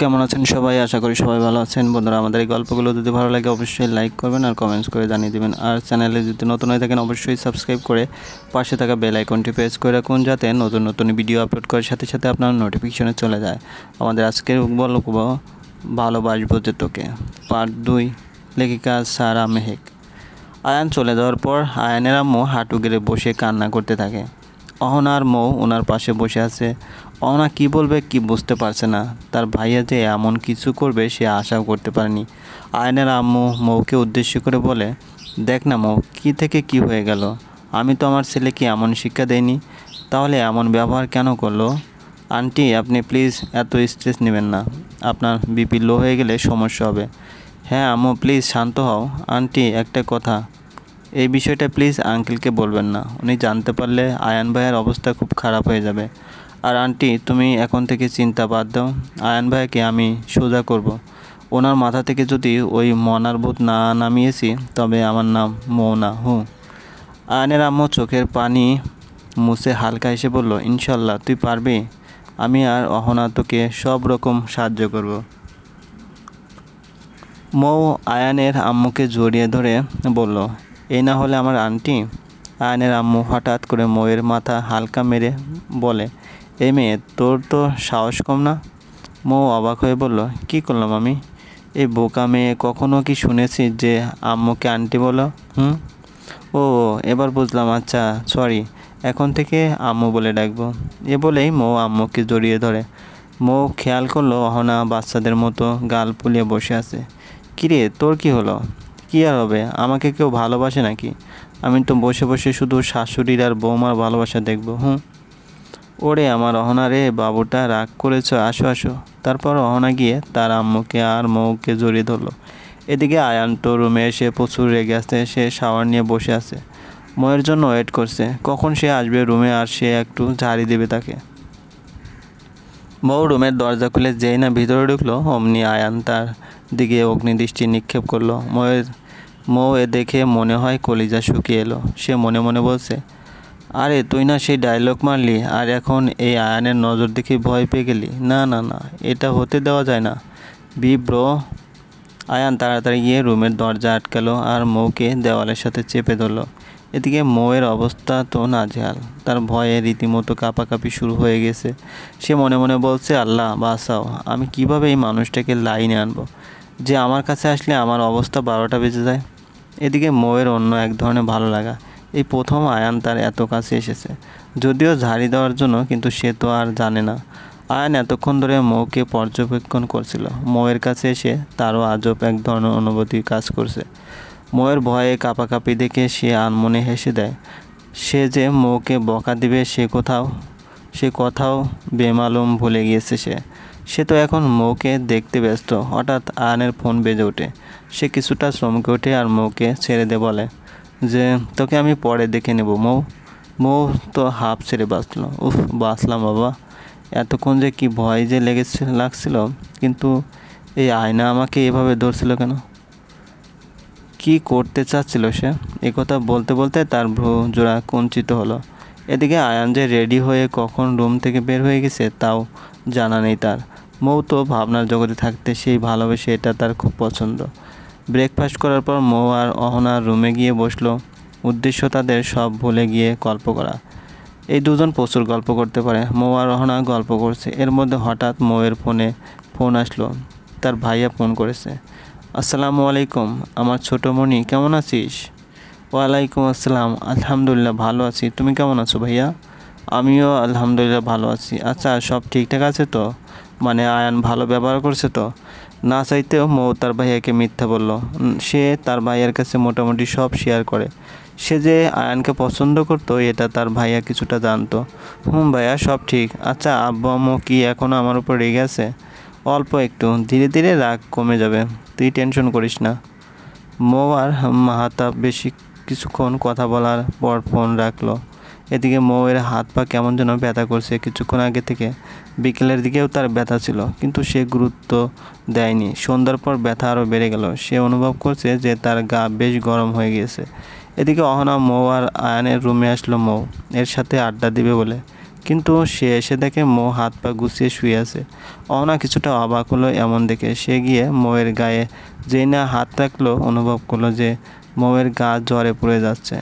কেমন আছেন সবাই? আশা করি সবাই ভালো আছেন। বন্ধুরা, আমাদের এই গল্পগুলো যদি ভালো লাগে অবশ্যই লাইক করবেন আর কমেন্টস করে জানিয়ে দেবেন। আর চ্যানেলে যদি নতুন হয়ে থাকেন অবশ্যই সাবস্ক্রাইব করে পাশে থাকা বেল আইকনটি প্রেস করে রাখুন, যাতে নতুন নতুন ভিডিও আপলোড করার সাথে সাথে আপনার নোটিফিকেশনে চলে যায়। আমাদের আজকের গল্প ভালোবাসবো যে তোকে, পার্ট 2, লেখিকা সারা মেহেক। আয়ান চলে যাওয়ার পর আয়ানের আম্মু হাঁটু গেড়ে বসে কান্না করতে থাকে। অহনা আর মৌ ওনার পাশে বসে আছে। অহনা কি বলবে কি বুঝতে পারছে না। তার ভাইয়া যে এমন কিছু করবে সে আশাও করতে পারেনি। আয়ানের আম্মু মৌকে উদ্দেশ্য করে বলে, দেখ না মৌ, কী থেকে কি হয়ে গেল। আমি তো আমার ছেলেকে এমন শিক্ষা দেইনি, তাহলে এমন ব্যবহার কেন করলো? আন্টি, আপনি প্লিজ এত স্ট্রেস নেবেন না। আপনার বিপি লো হয়ে গেলে সমস্যা হবে। হ্যাঁ আম্মু, প্লিজ শান্ত হও। আন্টি, একটা কথা, এই বিষয়টা প্লিজ আঙ্কেলকে বলবেন না। উনি জানতে পারলে আয়ান ভাইয়ের অবস্থা খুব খারাপ হয়ে যাবে। আর আন্টি, তুমি এখন থেকে চিন্তা বাদ দাও। আয়ান ভাইকে আমি সোজা করব। ওনার মাথা থেকে যদি ওই মনার ভূত না নামিয়েছি তবে আমার নাম মৌনা। আয়ানের আম্মু চোখের পানি মুছে হালকা এসে বলল, ইনশাল্লাহ তুই পারবি। আমি আর অহনা তোকে সব রকম সাহায্য করব। মৌ আয়ানের আম্মুকে জড়িয়ে ধরে বলল, এই না হলে আমার আন্টি। আয়ানের আম্মু হঠাৎ করে মৌয়ের মাথা হালকা মেরে বলে, এই মেয়ে, তোর তো সাহস কম না? মৌ অবাক হয়ে বলল, কি করলাম আমি? এই বোকা মেয়ে, কখনো কি শুনেছি যে আম্মুকে আন্টি বলো? ও, এবার বুঝলাম। আচ্ছা সরি, এখন থেকে আম্মু বলে ডাকবো। এ বলেই মৌ আম্মুকে জড়িয়ে ধরে। মৌ খেয়াল করলো অহনা বাচ্চাদের মতো গাল ফুলিয়ে বসে আছে। কিরে, তোর কি হলো? কী আর হবে, আমাকে কেউ ভালোবাসে নাকি? আমি তো বসে বসে শুধু শাশুড়ির আর বৌমার ভালোবাসা দেখবো। ওরে আমার অহনা রে, বাবুটা রাগ করেছ, আসো আসো। তারপর অহনা গিয়ে তার আম্মুকে আর মৌকে জড়িয়ে ধরলো। এদিকে আয়ান তো রুমে এসে প্রচুর রেগে আছে। সে শাওয়ার নিয়ে বসে আছে, মৌয়ের জন্য ওয়েট করছে কখন সে আসবে রুমে আর সে একটু ঝাড়ি দেবে তাকে। মৌ রুমের দরজা খুলে যেই না ভিতরে ঢুকলো অমনি আয়ান তার দিকে অগ্নিদৃষ্টি নিক্ষেপ করলো। মৌ এ দেখে মনে হয় কলিজা শুকিয়ে এলো। সে মনে মনে বলছে, আরে তুই না সেই ডায়লগ মারলি আর এখন এই আয়ানের নজর দেখে ভয় পেয়ে গেলি? না না না, এটা হতে দেওয়া যায় না। ব্রো। আয়ান তাড়াতাড়ি গিয়ে রুমের দরজা আটকালো আর মৌকে দেওয়ালের সাথে চেপে ধরলো। এদিকে মৌয়ের অবস্থা তো নাজেহাল। তার ভয়ে রীতিমতো কাঁপাকাঁপি শুরু হয়ে গেছে। সে মনে মনে বলছে, আল্লাহ বাঁচাও, আমি কিভাবে এই মানুষটাকে লাইনে আনবো যে আমার কাছে আসলে আমার অবস্থা 12টা বেজে যায়। এদিকে মৌয়ের অন্য এক ধরনের ভালো লাগা। এই প্রথম আয়ান তার এত কাছে এসেছে, যদিও ঝাড়ি দেওয়ার জন্য, কিন্তু সে তো আর জানে না আয়ান এতক্ষণ ধরে মৌকে পর্যবেক্ষণ করছিল। মৌয়ের কাছে এসে তারও আজব এক ধরনের অনুভূতি কাজ করছে। মৌয়ের ভয়ে কাঁপাকাঁপি দেখে সে আনমনে হেসে দেয়। সে যে মৌকে বকা দিবে সে কথাও বেমালুম ভুলে গিয়েছে সে তো এখন মৌকে দেখতে ব্যস্ত। হঠাৎ আয়ানের ফোন বেজে ওঠে। সে কিছুটা চমকে ওঠে আর মৌকে ছেড়ে দে বলে যে, তোকে আমি পরে দেখে নেব মৌ। মৌ তো হাঁপ ছেড়ে বাঁচল। বাঁচলাম বাবা। এতক্ষণ যে কি ভয় যে লাগছিল, কিন্তু এই আয়না আমাকে এভাবে ধরছিল কেন? কি করতে চাচ্ছিল সে? একথা বলতে বলতে তার ভ্রু জোড়া কুঞ্চিত হলো। এদিকে আয়ান যে রেডি হয়ে কখন রুম থেকে বের হয়ে গেছে তাও জানা নেই তার। মৌ তো ভাবনার জগতে থাকতে সেই ভালোবেসে, এটা তার খুব পছন্দ। ব্রেকফাস্ট করার পর মৌ আর অহনা রুমে গিয়ে বসলো। উদ্দেশ্য তাদের সব ভুলে গিয়ে গল্প করা। এই দুজন প্রচুর গল্প করতে পারে। মৌ আর অহনা গল্প করছে, এর মধ্যে হঠাৎ মৌয়ের ফোন আসলো। তার ভাইয়া ফোন করেছে। আসসালামু আলাইকুম আমার ছোটো মনি, কেমন আছিস? ওয়ালাইকুম আসসালাম, আলহামদুলিল্লাহ ভালো আছি। তুমি কেমন আছো ভাইয়া? আমিও আলহামদুলিল্লাহ ভালো আছি। আচ্ছা, সব ঠিকঠাক আছে তো? মানে আয়ান ভালো ব্যবহার করছে তো? না চাইতেও মৌ তার ভাইয়াকে মিথ্যা বলল। সে তার ভাইয়ার কাছে মোটামুটি সব শেয়ার করে। সে যে আয়ানকে পছন্দ করতো এটা তার ভাইয়া কিছুটা জানতো। ভাইয়া সব ঠিক। আচ্ছা, আব্বু আম্মু কি এখনও আমার উপর রেগে আছে? অল্প একটু, ধীরে ধীরে রাগ কমে যাবে, তুই টেনশন করিস না। মৌ আর মাহাতাব বেশি কিছুক্ষণ কথা বলার পর ফোন রাখলো। এদিকে মৌয়ের হাত পা কেমন যেন ব্যথা করছে কিছুক্ষণ আগে থেকে। বিকেলের দিকেও তার ব্যথা ছিল, কিন্তু সে গুরুত্ব দেয়নি। সন্ধ্যার পর ব্যথা আরও বেড়ে গেল। সে অনুভব করছে যে তার গা বেশ গরম হয়ে গিয়েছে। এদিকে অহনা মৌ আর আয়ানের রুমে আসলো। মৌ এর সাথে আড্ডা দিবে বলে। কিন্তু সে এসে দেখে মৌ হাত পা গুছিয়ে শুয়ে আছে। অহনা কিছুটা অবাক হলো এমন দেখে। সে গিয়ে মৌয়ের গায়ে যেই না হাত রাখলো অনুভব করলো যে মৌয়ের গা জ্বরে পুড়ে যাচ্ছে।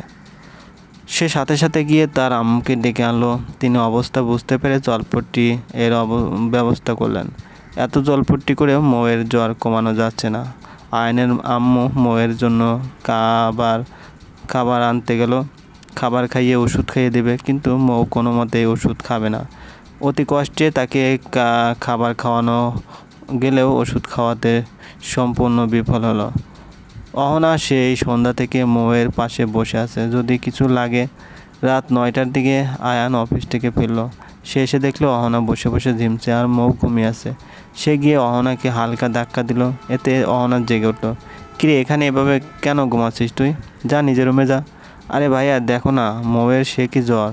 সে সাথে সাথে গিয়ে তার আম্মুকে ডেকে আনলো। তিনি অবস্থা বুঝতে পেরে জলপট্টি এর ব্যবস্থা করলেন। এত জলপট্টি করেও মৌয়ের জ্বর কমানো যাচ্ছে না। আয়নের আম্মু মৌয়ের জন্য খাবার আনতে গেল। খাবার খাইয়ে ওষুধ খাইয়ে দেবে, কিন্তু মৌ কোনো মতেই ওষুধ খাবে না। অতি কষ্টে তাকে খাবার খাওয়ানো গেলেও ওষুধ খাওয়াতে সম্পূর্ণ বিফল হলো। অহনা সেই সন্ধ্যা থেকে মৌয়ের পাশে বসে আছে, যদি কিছু লাগে। রাত 9টার দিকে আয়ান অফিস থেকে ফিরল। সে এসে দেখলো অহনা বসে বসে ঝিমছে আর মৌ ঘুমিয়ে আছে। সে গিয়ে অহনাকে হালকা ধাক্কা দিল, এতে অহনা জেগে উঠল। কিরে, এখানে এভাবে কেন ঘুমাচ্ছিস তুই? যা নিজের রুমে যা। আরে ভাইয়া দেখো না, মৌয়ের সে কি জ্বর,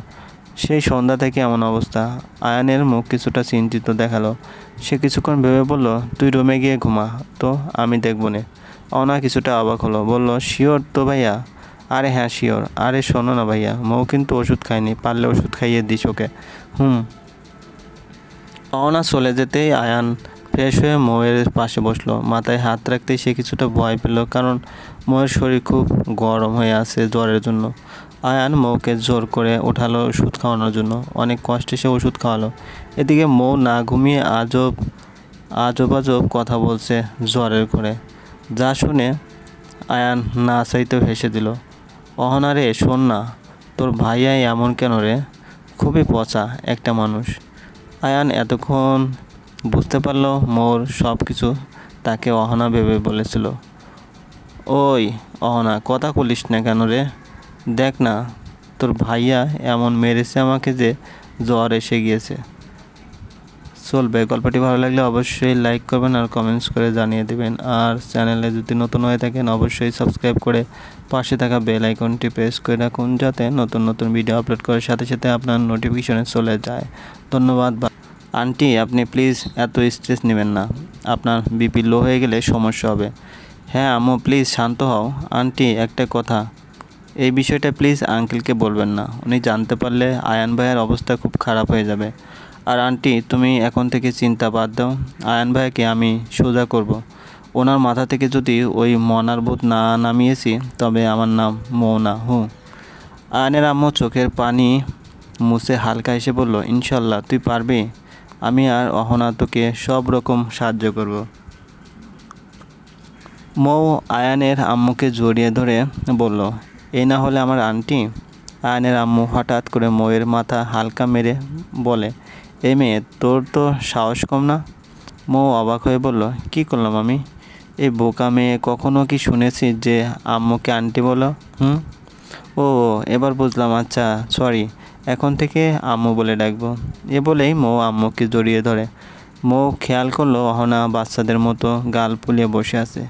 সেই সন্ধ্যা থেকে এমন অবস্থা। আয়ানের মুখ কিছুটা চিন্তিত দেখালো। সে কিছুক্ষণ ভেবে বলল, তুই রুমে গিয়ে ঘুমা তো, আমি দেখবো নে। অহনা কিছুটা অবাক হলো, বলল, শিওর তো ভাইয়া? আরে হ্যাঁ শিওর। আরে শোনো না ভাইয়া, মৌ কিন্তু ওষুধ খায়নি, পারলে ওষুধ খাইয়ে দিস ওকে। অহনা চলে যেতেই আয়ান ফ্রেশ হয়ে মৌয়ের পাশে বসলো। মাথায় হাত রাখতেই সে কিছুটা ভয় পেল, কারণ মৌয়ের শরীর খুব গরম হয়ে আছে জ্বরের জন্য। আয়ান মৌকে জোর করে ওঠালো ওষুধ খাওয়ানোর জন্য। অনেক কষ্টে সে ওষুধ খাওয়ালো। এদিকে মৌ না ঘুমিয়ে আজব কথা বলছে জ্বরের ঘরে, যা শুনে আয়ান না চাইতেও হেসে দিল। অহনা রে, শোন না, তোর ভাইয়াই এমন কেন রে? খুবই পচা একটা মানুষ। আয়ান এতক্ষণ বুঝতে পারলো মৌর সব কিছু তাকে অহনা ভেবে বলেছিল। ওই অহনা, কথা বলিস না কেন রে? দেখ না, তোর ভাইয়া এমন মেরেছে আমাকে যে জ্বর এসে গিয়েছে। চলবে। গল্পটি ভালো লাগলে অবশ্যই লাইক করবেন আর কমেন্টস করে জানিয়ে দেবেন। আর চ্যানেলে যদি নতুন হয়ে থাকেন অবশ্যই সাবস্ক্রাইব করে পাশে থাকা বেল আইকনটি প্রেস করে রাখুন, যাতে নতুন নতুন ভিডিও আপলোড করার সাথে সাথে আপনার নোটিফিকেশনে চলে যায়। ধন্যবাদ। আন্টি, আপনি প্লিজ এত স্ট্রেস নেবেন না, আপনার বিপি লো হয়ে গেলে সমস্যা হবে। হ্যাঁ আম্মু, প্লিজ শান্ত হও। আন্টি, একটা কথা, এই বিষয়টা প্লিজ আঙ্কেলকে বলবেন না, উনি জানতে পারলে আয়ান ভাইয়ের অবস্থা খুব খারাপ হয়ে যাবে। আর আন্টি, তুমি এখন থেকে চিন্তা বাদ দাও, আয়ান ভাইকে আমি সোজা করব। ওনার মাথা থেকে যদি ওই মনার ভূত না নামিয়েছি, তবে আমার নাম মৌনা। আয়ানের আম্মু চোখের পানি মুছে হালকা এসে বলল, ইনশাল্লাহ তুই পারবি, আমি আর অহনা তোকে সব রকম সাহায্য করব। মৌ আয়ানের আম্মুকে জড়িয়ে ধরে বলল, এই না হলে আমার আন্টি। আয়ানের আম্মু হঠাৎ করে মৌয়ের মাথা হালকা মেরে বলে, এই মেয়ে, তোর তো সাহস কম না? মৌ অবাক হয়ে বলল, কি করলাম আমি? এই বোকা মেয়ে, কখনো কি শুনেছি যে আম্মুকে আন্টি বলো? ও, এবার বুঝলাম, আচ্ছা সরি, এখন থেকে আম্মু বলে ডাকবো। এ বলেই মৌ আম্মুকে জড়িয়ে ধরে। মৌ খেয়াল করলো অহনা বাচ্চাদের মতো গাল ফুলিয়ে বসে আছে।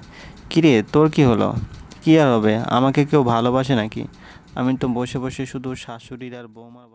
কিরে, তোর কি হলো? কি আর হবে, আমাকে কেউ ভালোবাসে নাকি? আমি তো বসে বসে শুধু শাশুড়ির আর বৌমার